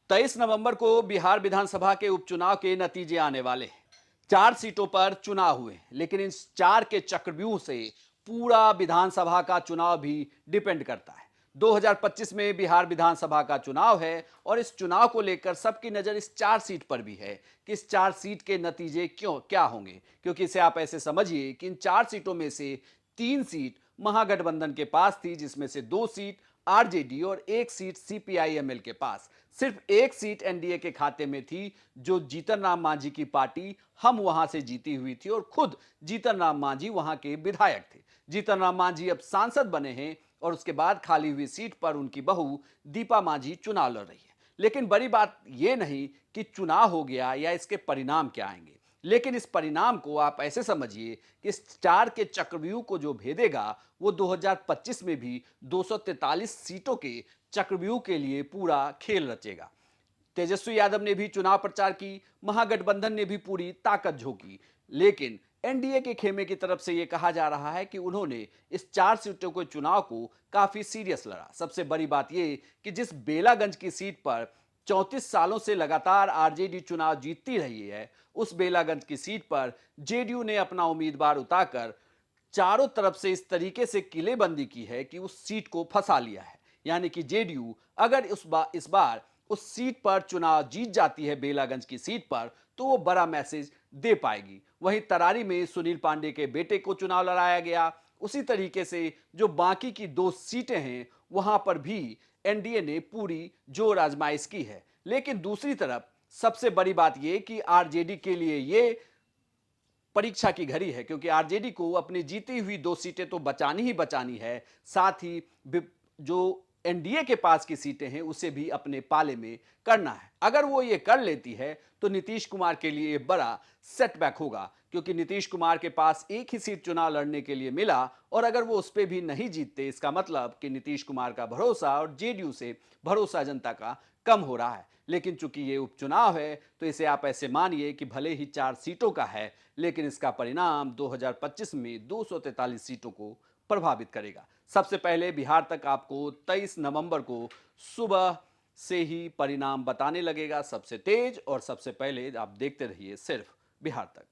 23 नवंबर को बिहार विधानसभा के उपचुनाव के नतीजे आने वाले हैं। 4 सीटों पर चुनाव हुए, लेकिन इन 4 के चक्रव्यूह से पूरा विधानसभा का चुनाव भी डिपेंड करता है। 2025 में बिहार विधानसभा का चुनाव है और इस चुनाव को लेकर सबकी नजर इस 4 सीट पर भी है कि इस 4 सीट के नतीजे क्या होंगे। क्योंकि इसे आप ऐसे समझिए कि इन 4 सीटों में से 3 सीट महागठबंधन के पास थी, जिसमें से 2 सीट आरजेडी और 1 सीट सीपीआई-एमएल के पास। सिर्फ 1 सीट एनडीए के खाते में थी, जो जीतन राम मांझी की पार्टी हम वहां से जीती हुई थी और खुद जीतन राम मांझी वहां के विधायक थे। जीतन राम मांझी अब सांसद बने हैं और उसके बाद खाली हुई सीट पर उनकी बहू दीपा मांझी चुनाव लड़ रही है। लेकिन बड़ी बात यह नहीं कि चुनाव हो गया या इसके परिणाम क्या आएंगे, लेकिन इस परिणाम को आप ऐसे समझिए कि इस 4 के चक्रव्यूह को जो भेदेगा वो 2025 में भी 243 सीटों के चक्रव्यूह के लिए पूरा खेल रचेगा। तेजस्वी यादव ने भी चुनाव प्रचार की, महागठबंधन ने भी पूरी ताकत झोंकी, लेकिन एनडीए के खेमे की तरफ से यह कहा जा रहा है कि उन्होंने इस 4 सीटों के चुनाव को काफी सीरियस लड़ा। सबसे बड़ी बात यह कि जिस बेलागंज की सीट पर 34 सालों से लगातार आरजेडी चुनाव जीतती रही है, उस बेलागंज की सीट पर जेडीयू ने अपना उम्मीदवार उतारकर चारों तरफ से इस तरीके से किलेबंदी की है कि उस सीट को फंसा लिया है। यानी कि जेडीयू अगर इस बार उस सीट पर चुनाव जीत जाती है, बेलागंज की सीट पर, तो वो बड़ा मैसेज दे पाएगी। वहीं तरारी में सुनील पांडे के बेटे को चुनाव लड़ाया गया। उसी तरीके से जो बाकी की 2 सीटें हैं, वहां पर भी एनडीए ने पूरी जोर आजमाइश की है। लेकिन दूसरी तरफ सबसे बड़ी बात यह कि आरजेडी के लिए यह परीक्षा की घड़ी है, क्योंकि आरजेडी को अपनी जीती हुई 2 सीटें तो बचानी ही बचानी है, साथ ही जो एनडीए के पास की सीटें हैं उसे भी अपने पाले में करना है। अगर वो ये कर लेती है तो नीतीश कुमार के लिए बड़ा सेटबैक होगा, क्योंकि नीतीश कुमार के पास एक ही सीट चुनाव लड़ने के लिए मिला और अगर वो उस पर भी नहीं जीतते, इसका मतलब कि नीतीश कुमार का भरोसा और जेडीयू से भरोसा जनता का कम हो रहा है। लेकिन चूंकि ये उपचुनाव है, तो इसे आप ऐसे मानिए कि भले ही 4 सीटों का है, लेकिन इसका परिणाम 2025 में 243 सीटों को प्रभावित करेगा। सबसे पहले बिहार तक आपको 23 नवंबर को सुबह से ही परिणाम बताने लगेगा, सबसे तेज और सबसे पहले। आप देखते रहिए सिर्फ बिहार तक।